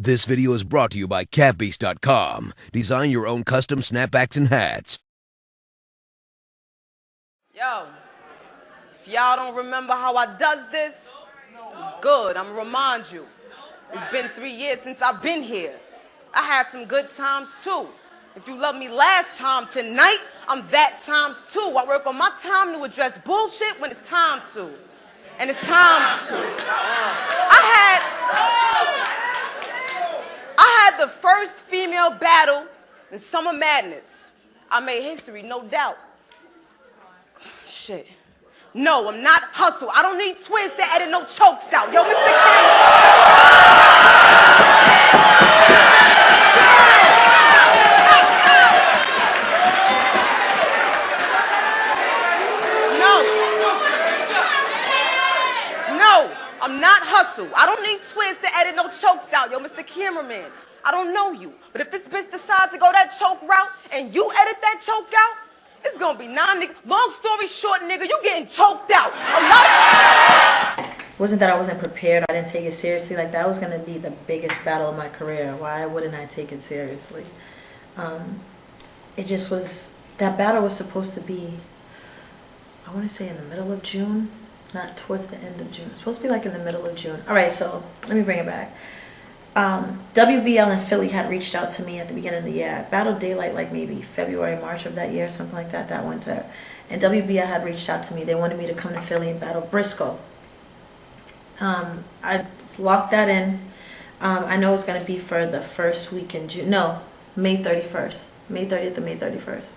This video is brought to you by catbeast.com. Design your own custom snapbacks and hats. Yo, if y'all don't remember how I does this, good, I'm gonna remind you. It's been 3 years since I've been here. I had some good times too. If you loved me last time, tonight, I'm that times two. I work on my time to address bullshit when it's time to. And it's time to. I had the first female battle in Summer Madness. I made history, no doubt. Shit. No, I'm not hustle. I don't need twists to edit no chokes out. Yo, Mr. No, I'm not hustle. I don't need twists to edit no chokes out. Yo, Mr. Cameraman, I don't know you, but if this bitch decides to go that choke route and you edit that choke out, it's gonna be 9 niggas. Long story short, nigga, you getting choked out. Wasn't that I wasn't prepared. I didn't take it seriously. Like, that was gonna be the biggest battle of my career. Why wouldn't I take it seriously? It just was, that battle was supposed to be, I want to say in the middle of June, not towards the end of June. It's supposed to be like in the middle of June. All right, so let me bring it back. WBL in Philly had reached out to me at the beginning of the year. I battled Daylight like maybe February, March of that year, something like that, that winter. And WBL had reached out to me. They wanted me to come to Philly and battle Briscoe. I locked that in. I know it's going to be for the first week in June. No, May 31st. May 30th or May 31st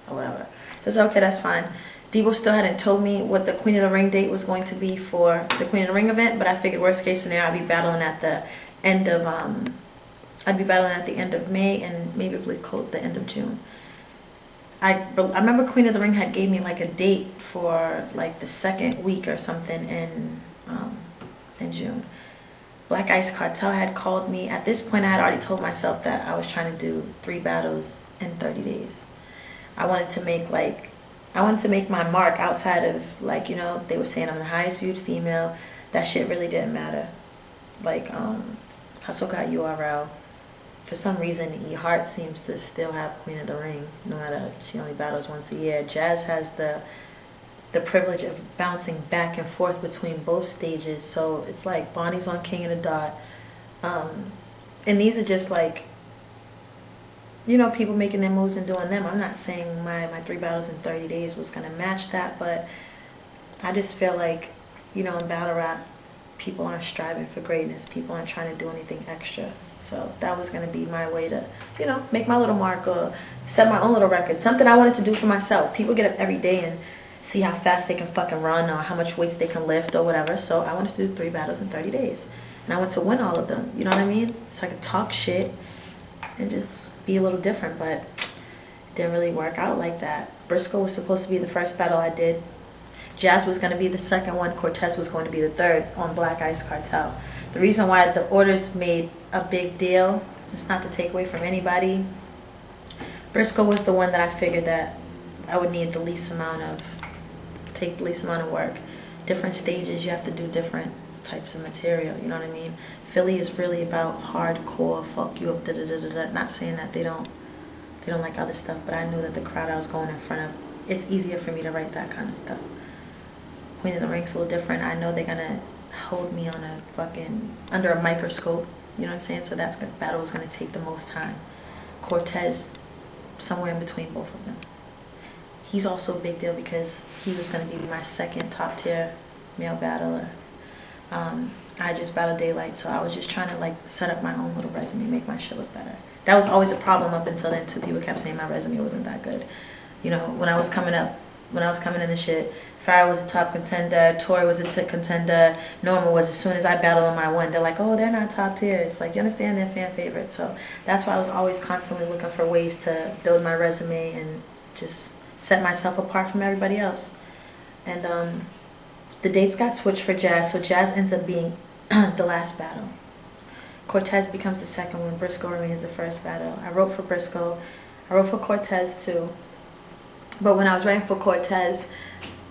or whatever. So I said, okay, that's fine. Debo still hadn't told me what the Queen of the Ring date was going to be for the Queen of the Ring event, but I figured worst case scenario, I'd be battling at the end of May and maybe the end of June. I remember Queen of the Ring had gave me like a date for like the second week or something in June. Black Ice Cartel had called me. At this point, I had already told myself that I was trying to do 3 battles in 30 days. I wanted to make my mark outside of, like, you know, they were saying I'm the highest viewed female. That shit really didn't matter. Like, Hustle got URL. For some reason, E Heart seems to still have Queen of the Ring, no matter she only battles once a year. Jaz has the privilege of bouncing back and forth between both stages, so it's like Bonnie's on King of the Dot. And these are just like, you know, people making their moves and doing them. I'm not saying my 3 battles in 30 days was going to match that, but I just feel like, you know, in battle rap, people aren't striving for greatness. People aren't trying to do anything extra. So that was going to be my way to, you know, make my little mark or set my own little record. Something I wanted to do for myself. People get up every day and see how fast they can fucking run or how much weights they can lift or whatever. So I wanted to do 3 battles in 30 days. And I wanted to win all of them. You know what I mean? So I could talk shit and just be a little different. But it didn't really work out like that. Briscoe was supposed to be the first battle I did. Jaz was going to be the second one. Cortez was going to be the third on Black Ice Cartel. The reason why the orders made a big deal, it's not to take away from anybody. Briscoe was the one that I figured that I would need the least amount of work. Different stages, you have to do different types of material, you know what I mean? Philly is really about hardcore, fuck you up, da-da-da-da-da. Not saying that they don't like other stuff, but I knew that the crowd I was going in front of, it's easier for me to write that kind of stuff. Queen of the Ring's a little different. I know they're gonna hold me on a fucking, under a microscope, you know what I'm saying? So that's good. Battle is gonna take the most time. Cortez, somewhere in between both of them. He's also a big deal because he was gonna be my second top tier male battler. I just battled Daylight, so I was just trying to like set up my own little resume, make my shit look better. That was always a problem up until then too. People kept saying my resume wasn't that good. You know, when I was coming in and shit, Farrah was a top contender, Tori was a contender, Norma was. As soon as I battled them, I won. They're like, oh, they're not top tiers. Like, you understand, they're fan favorites. So that's why I was always constantly looking for ways to build my resume and just set myself apart from everybody else. And the dates got switched for Jaz, so Jaz ends up being the last battle. Cortez becomes the second one. Briscoe remains the first battle. I wrote for Briscoe. I wrote for Cortez too. But when I was writing for Cortez,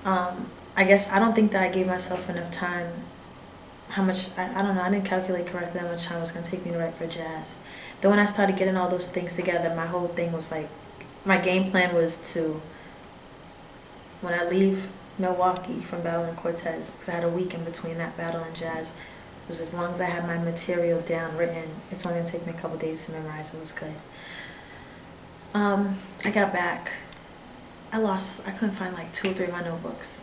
I guess I don't think that I gave myself enough time how much, I don't know, I didn't calculate correctly how much time it was going to take me to write for Jazz. Then when I started getting all those things together, my whole thing was like, my game plan was to, when I leave Milwaukee from battling Cortez, because I had a week in between that battle and Jazz, it was as long as I had my material down, written, it's only going to take me a couple days to memorize. It was good. I got back. I couldn't find like 2 or 3 of my notebooks.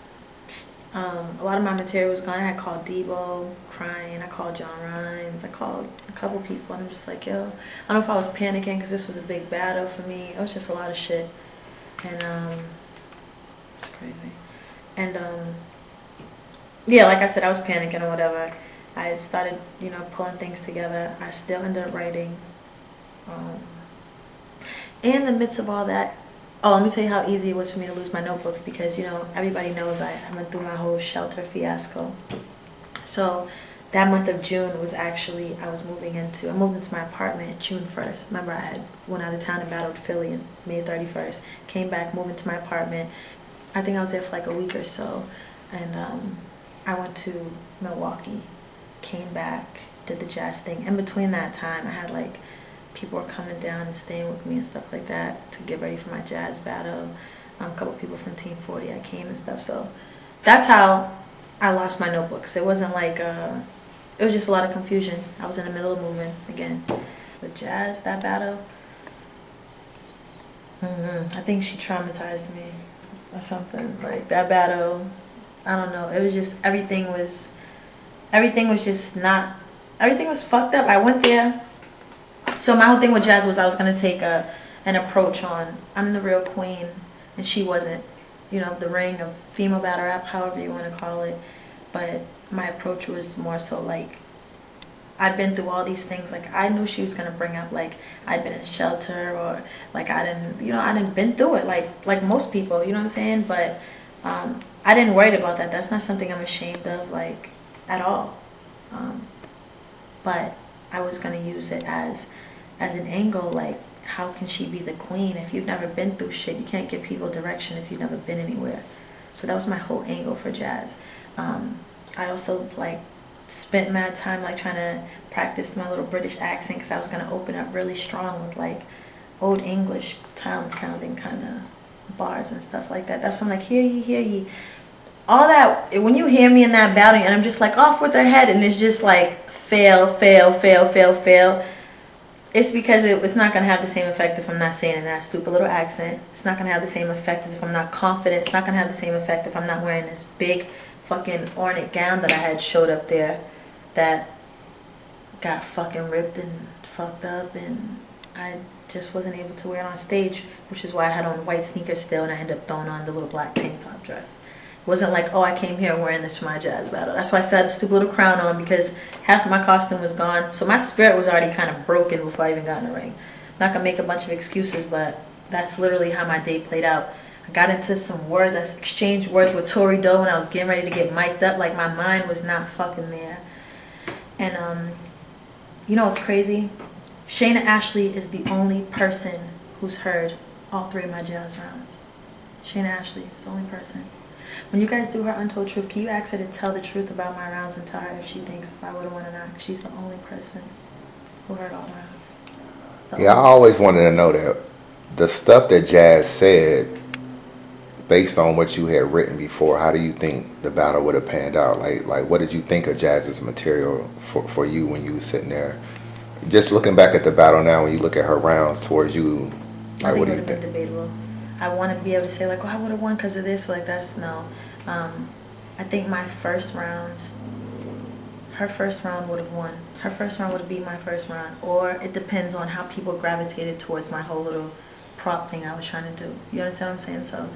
A lot of my material was gone. I had called Debo, crying. I called John Rhines. I called a couple people, and I'm just like, yo. I don't know if I was panicking because this was a big battle for me. It was just a lot of shit. And, it's crazy. And, yeah, like I said, I was panicking or whatever. I started, you know, pulling things together. I still ended up writing. In the midst of all that, oh, let me tell you how easy it was for me to lose my notebooks because, you know, everybody knows I went through my whole shelter fiasco. So that month of June was actually, I moved into my apartment June 1st. Remember, I went out of town and battled Philly on May 31st. Came back, moved into my apartment. I think I was there for like a week or so. And I went to Milwaukee, came back, did the Jazz thing. In between that time, I had like, people were coming down and staying with me and stuff like that to get ready for my Jazz battle. A couple people from Team 40, I came and stuff. So that's how I lost my notebooks. It wasn't like, it was just a lot of confusion. I was in the middle of moving again. With Jazz, that battle, I think she traumatized me or something. Like that battle, I don't know. It was just, everything was fucked up. I went there. So my whole thing with Jazz was I was going to take an approach on, I'm the real queen, and she wasn't, you know, the ring of female battle rap, however you want to call it. But my approach was more so like, I'd been through all these things. Like, I knew she was going to bring up, like, I'd been in a shelter, or, like, I didn't been through it, like most people, you know what I'm saying? But I didn't worry about that. That's not something I'm ashamed of, like, at all. But I was going to use it as an angle, like, how can she be the queen if you've never been through shit? You can't give people direction if you've never been anywhere. So that was my whole angle for Jazz. I also, like, spent mad time, like, trying to practice my little British accent because I was going to open up really strong with, like, old English town-sounding kind of bars and stuff like that. That's when I'm like, hear ye. All that, when you hear me in that battle, and I'm just like, off with her head, and it's just like, fail. It's because it's not going to have the same effect if I'm not saying in that stupid little accent. It's not going to have the same effect as if I'm not confident. It's not going to have the same effect if I'm not wearing this big fucking ornate gown that I had showed up there that got fucking ripped and fucked up, and I just wasn't able to wear it on stage, which is why I had on white sneakers still, and I ended up throwing on the little black tank top dress. It wasn't like, oh, I came here wearing this for my Jazz battle. That's why I still had the stupid little crown on, because half of my costume was gone. So my spirit was already kind of broken before I even got in the ring. I'm not going to make a bunch of excuses, but that's literally how my day played out. I got into some words. I exchanged words with Tori Doe when I was getting ready to get mic'd up. Like, my mind was not fucking there. And, you know what's crazy? Shayna Ashley is the only person who's heard all 3 of my Jazz rounds. Shayna Ashley is the only person. When you guys do her Untold Truth, can you ask her to tell the truth about my rounds and tell her if she thinks if I would have won or not? 'Cause she's the only person who heard all rounds. Yeah, I always wanted to know that the stuff that Jazz said, based on what you had written before, how do you think the battle would have panned out? Like what did you think of Jazz's material for you when you were sitting there? Just looking back at the battle now, when you look at her rounds towards you, like, what do you think? I think it would have been debatable. I want to be able to say, like, oh, I would have won because of this. Like, that's no. I think my first round, her first round would have won. Her first round would have been my first round. Or it depends on how people gravitated towards my whole little prop thing I was trying to do. You understand what I'm saying? So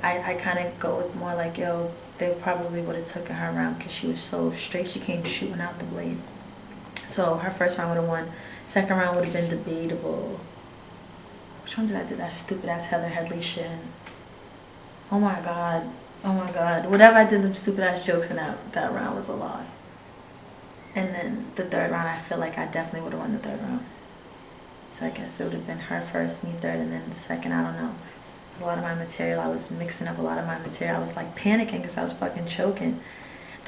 I kind of go with more like, yo, they probably would have taken her round because she was so straight. She came shooting out the blade. So her first round would have won. Second round would have been debatable. Which one did I do that stupid ass Heather Headley shit? Oh my god. Whatever I did them stupid ass jokes in that round was a loss. And then the third round, I feel like I definitely would have won the third round. So I guess it would have been her first, me third, and then the second, I don't know. A lot of my material, I was mixing up a lot of my material. I was like panicking because I was fucking choking.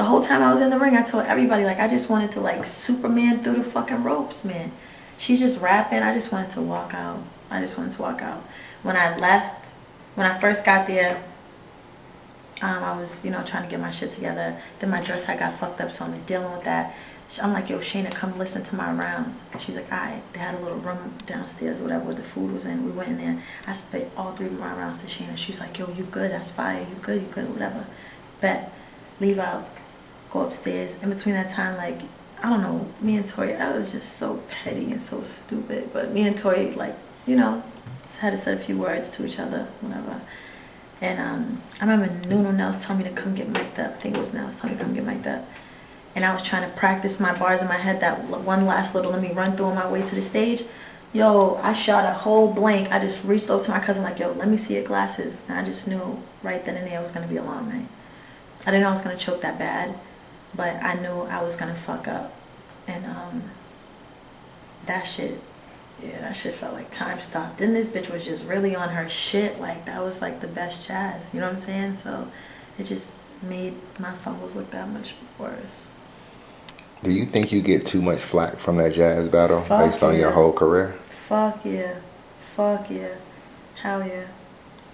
The whole time I was in the ring, I told everybody, like, I just wanted to, like, Superman through the fucking ropes, man. She's just rapping. I just wanted to walk out. I just wanted to walk out. When I left, when I first got there, I was, you know, trying to get my shit together. Then my dress had got fucked up, so I'm dealing with that. I'm like, yo, Shayna, come listen to my rounds. She's like, all right. They had a little room downstairs or whatever where the food was in. We went in there. I spit all 3 of my rounds to Shayna. She was like, yo, you good? That's fire. You good, whatever. Bet. Leave out. Go upstairs. In between that time, like, I don't know, me and Tori, I was just so petty and so stupid. But me and Tori, like, you know, had to say a few words to each other, whatever. And I remember Nuno Nels telling me to come get mic'd up. I think it was Nels telling me to come get mic'd up. And I was trying to practice my bars in my head, that one last little let me run through on my way to the stage. Yo, I shot a whole blank. I just reached over to my cousin like, yo, let me see your glasses. And I just knew right then and there it was going to be a long night. I didn't know I was going to choke that bad, but I knew I was going to fuck up. And that shit, yeah, that shit felt like time stopped. Then this bitch was just really on her shit. Like, that was like the best jazz. You know what I'm saying? So it just made my fumbles look that much worse. Do you think you get too much flack from that jazz battle based on your whole career? Fuck yeah. Fuck yeah. Hell yeah.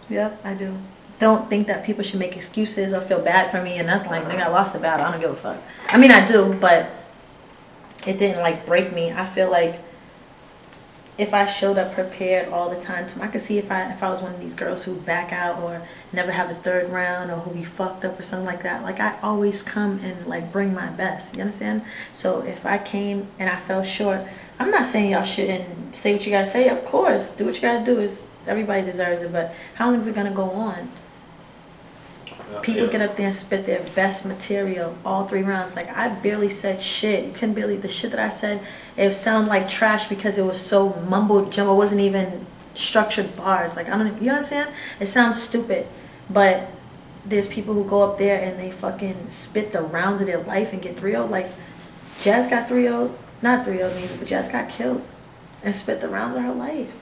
Yep, I do. Don't think that people should make excuses or feel bad for me or nothing. Like, nigga, I lost the battle. I don't give a fuck. I mean, I do, but it didn't, like, break me. I feel like if I showed up prepared all the time, I could see if I was one of these girls who back out or never have a 3rd round or who be fucked up or something like that. Like, I always come and, like, bring my best. You understand? So if I came and I fell short, I'm not saying y'all shouldn't say what you gotta say. Of course, do what you gotta do. Everybody deserves it. But how long is it gonna go on? People get up there and spit their best material all 3 rounds. Like, I barely said shit. You couldn't believe the shit that I said. It sounded like trash because it was so mumbo jumbo. It wasn't even structured bars. Like, I don't, you understand? It sounds stupid, but there's people who go up there and they fucking spit the rounds of their life and get 3-0. Like, Jazz got 3-0, not 3-0 neither, but Jazz got killed and spit the rounds of her life.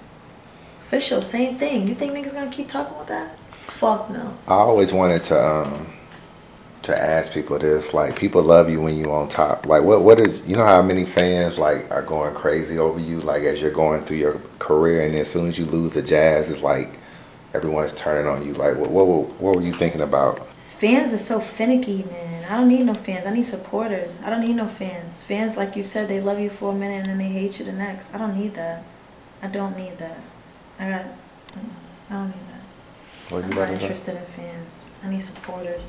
Official, same thing. You think niggas gonna keep talking about that? Fuck no. I always wanted to ask people this. Like, people love you when you on top. Like, what is, you know how many fans, like, are going crazy over you, like, as you're going through your career, and as soon as you lose the jazz, it's like everyone's turning on you. Like, what were you thinking about? Fans are so finicky, man. I don't need no fans. I need supporters. I don't need no fans. Fans, like you said, they love you for a minute and then they hate you the next. I don't need that. I don't need that. I don't need that. Well, I'm not interested in fans. I need supporters.